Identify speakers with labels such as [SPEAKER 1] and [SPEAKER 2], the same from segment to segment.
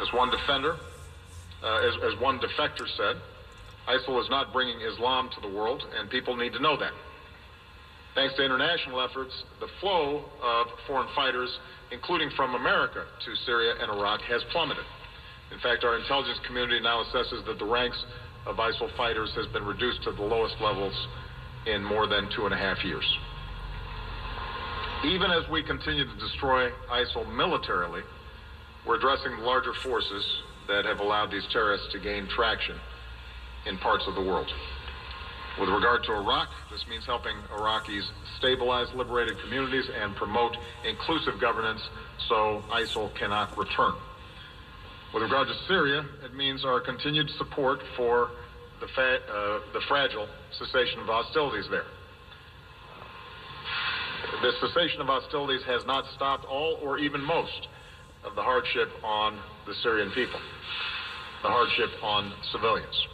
[SPEAKER 1] As one defender, as one defector said, ISIL is not bringing Islam to the world, and people need to know that. Thanks to international efforts, the flow of foreign fighters, including from America to Syria and Iraq, has plummeted. In fact, our intelligence community now assesses that the ranks of ISIL fighters has been reduced to the lowest levels in more than 2.5 years. Even as we continue to destroy ISIL militarily, we're addressing the larger forces that have allowed these terrorists to gain traction in parts of the world. With regard to Iraq, this means helping Iraqis stabilize liberated communities and promote inclusive governance so ISIL cannot return. With regard to Syria, it means our continued support for the fragile cessation of hostilities there. This cessation of hostilities has not stopped all or even most of the hardship on the Syrian people, the hardship on civilians.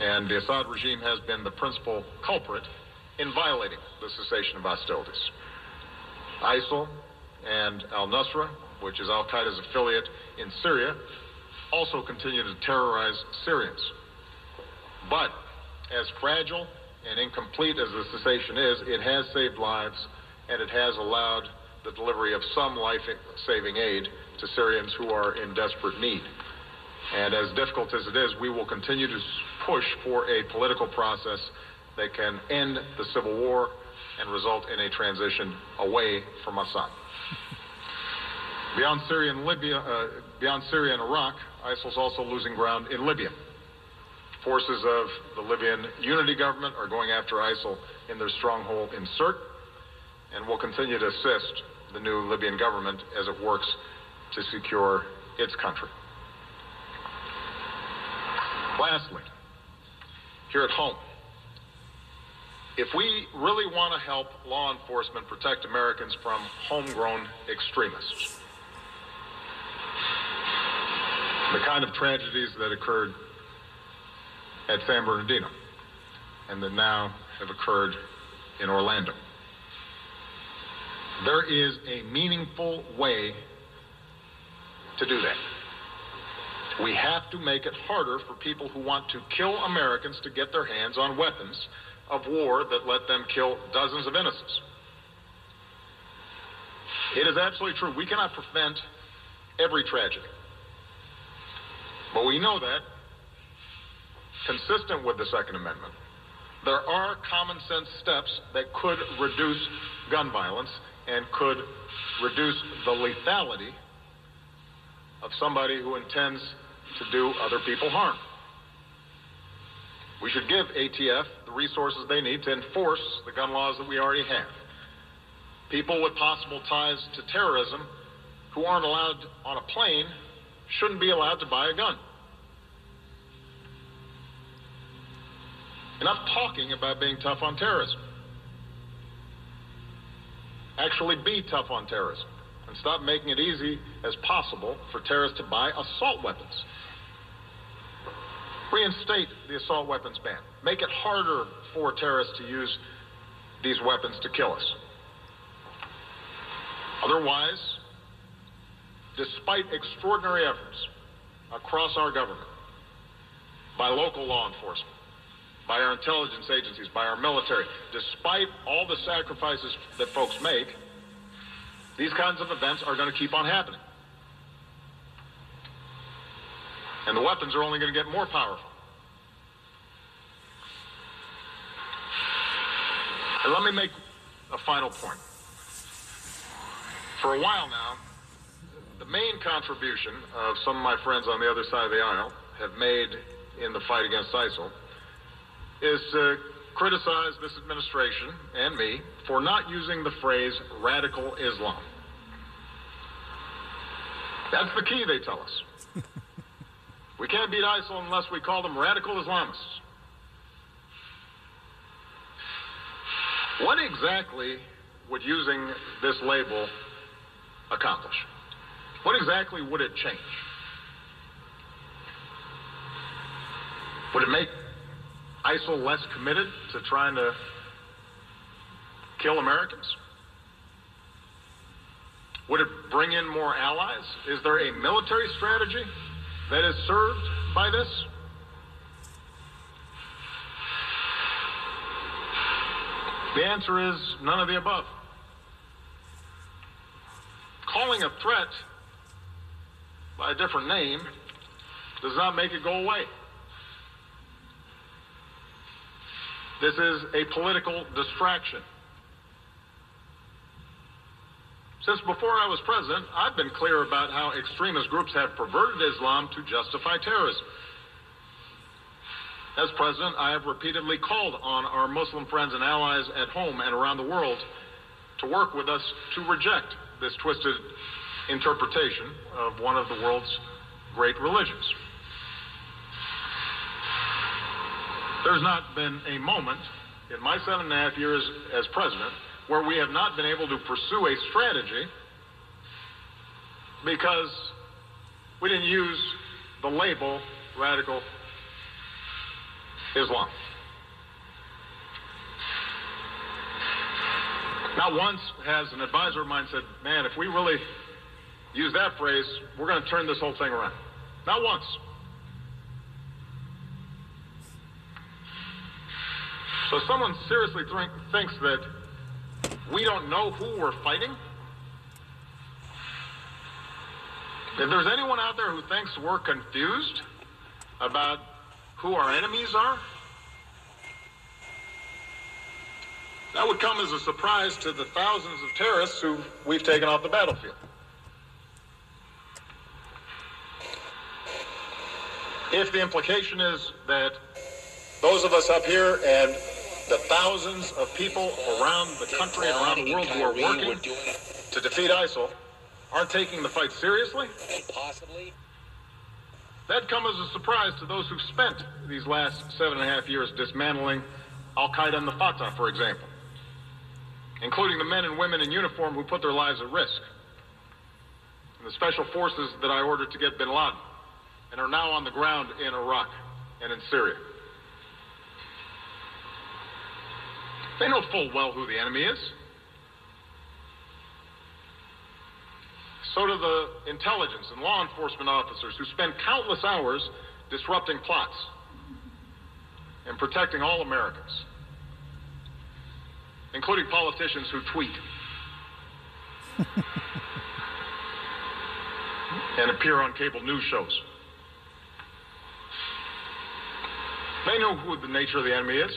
[SPEAKER 1] And the Assad regime has been the principal culprit in violating the cessation of hostilities. ISIL and al-Nusra, which is al-Qaeda's affiliate in Syria, also continue to terrorize Syrians. But as fragile and incomplete as the cessation is, it has saved lives, and it has allowed the delivery of some life-saving aid to Syrians who are in desperate need. And as difficult as it is, we will continue to push for a political process that can end the civil war and result in a transition away from Assad. Beyond Syria and Iraq, ISIL is also losing ground in Libya. Forces of the Libyan unity government are going after ISIL in their stronghold in Sirte, and will continue to assist the new Libyan government as it works to secure its country. Lastly, here at home, if we really want to help law enforcement protect Americans from homegrown extremists, the kind of tragedies that occurred at San Bernardino and that now have occurred in Orlando, there is a meaningful way to do that. We have to make it harder for people who want to kill Americans to get their hands on weapons of war that let them kill dozens of innocents. It is absolutely true. We cannot prevent every tragedy. But we know that, consistent with the Second Amendment, there are common sense steps that could reduce gun violence and could reduce the lethality of somebody who intends to do other people harm. We should give ATF the resources they need to enforce the gun laws that we already have. People with possible ties to terrorism who aren't allowed on a plane shouldn't be allowed to buy a gun. Enough talking about being tough on terrorism. Actually be tough on terrorism, and stop making it easy as possible for terrorists to buy assault weapons. Reinstate the assault weapons ban. Make it harder for terrorists to use these weapons to kill us. Otherwise, despite extraordinary efforts across our government, by local law enforcement, by our intelligence agencies, by our military, despite all the sacrifices that folks make, these kinds of events are going to keep on happening. And the weapons are only going to get more powerful. And let me make a final point. For a while now, the main contribution of some of my friends on the other side of the aisle have made in the fight against ISIL is to criticize this administration and me for not using the phrase radical Islam. That's the key, they tell us. We can't beat ISIL unless we call them radical Islamists. What exactly would using this label accomplish? What exactly would it change? Would it make ISIL less committed to trying to kill Americans? Would it bring in more allies? Is there a military strategy that is served by this? The answer is none of the above. Calling a threat by a different name does not make it go away. This is a political distraction. Since before I was president, I've been clear about how extremist groups have perverted Islam to justify terrorism. As president, I have repeatedly called on our Muslim friends and allies at home and around the world to work with us to reject this twisted interpretation of one of the world's great religions. There's not been a moment in my 7.5 years as president where we have not been able to pursue a strategy because we didn't use the label radical Islam. Not once has an advisor of mine said, man, if we really use that phrase, we're going to turn this whole thing around. Not once. So if someone seriously thinks that we don't know who we're fighting, if there's anyone out there who thinks we're confused about who our enemies are, that would come as a surprise to the thousands of terrorists who we've taken off the battlefield. If the implication is that those of us up here and the thousands of people around the country and around the world who are working to defeat ISIL aren't taking the fight seriously, that'd come as a surprise to those who've spent these last 7.5 years dismantling Al-Qaeda and the Fatah, for example, including the men and women in uniform who put their lives at risk, and the special forces that I ordered to get bin Laden and are now on the ground in Iraq and in Syria. They know full well who the enemy is. So do the intelligence and law enforcement officers who spend countless hours disrupting plots and protecting all Americans, including politicians who tweet and appear on cable news shows. They know who the nature of the enemy is.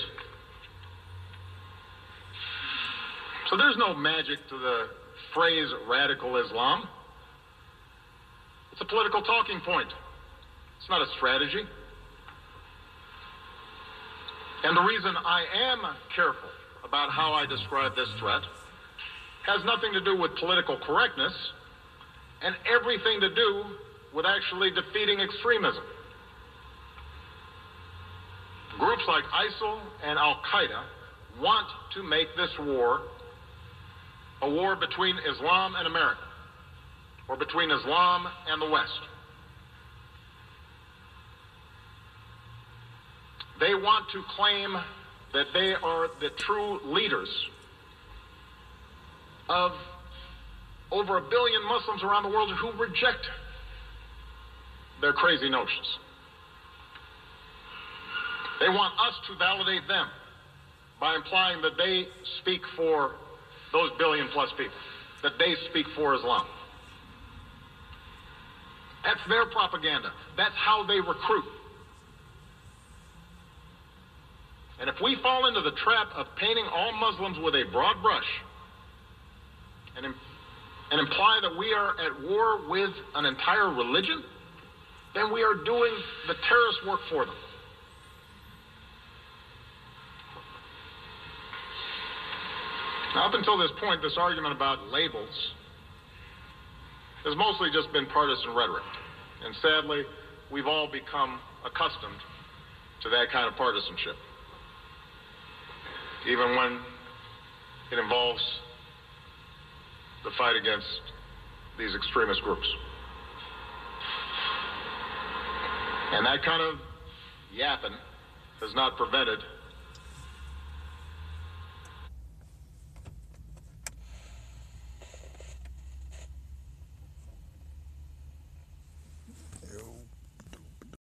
[SPEAKER 1] So there's no magic to the phrase radical Islam. It's a political talking point. It's not a strategy. And the reason I am careful about how I describe this threat has nothing to do with political correctness and everything to do with actually defeating extremism. Groups like ISIL and Al-Qaeda want to make this war a war between Islam and America, or between Islam and the West. They want to claim that they are the true leaders of over 1 billion Muslims around the world who reject their crazy notions. They want us to validate them by implying that they speak for those 1 billion plus people, that they speak for Islam. That's their propaganda. That's how they recruit. And if we fall into the trap of painting all Muslims with a broad brush and imply that we are at war with an entire religion, then we are doing the terrorist work for them. Now, up until this point, this argument about labels has mostly just been partisan rhetoric. And sadly, we've all become accustomed to that kind of partisanship, even when it involves the fight against these extremist groups. And that kind of yapping has not prevented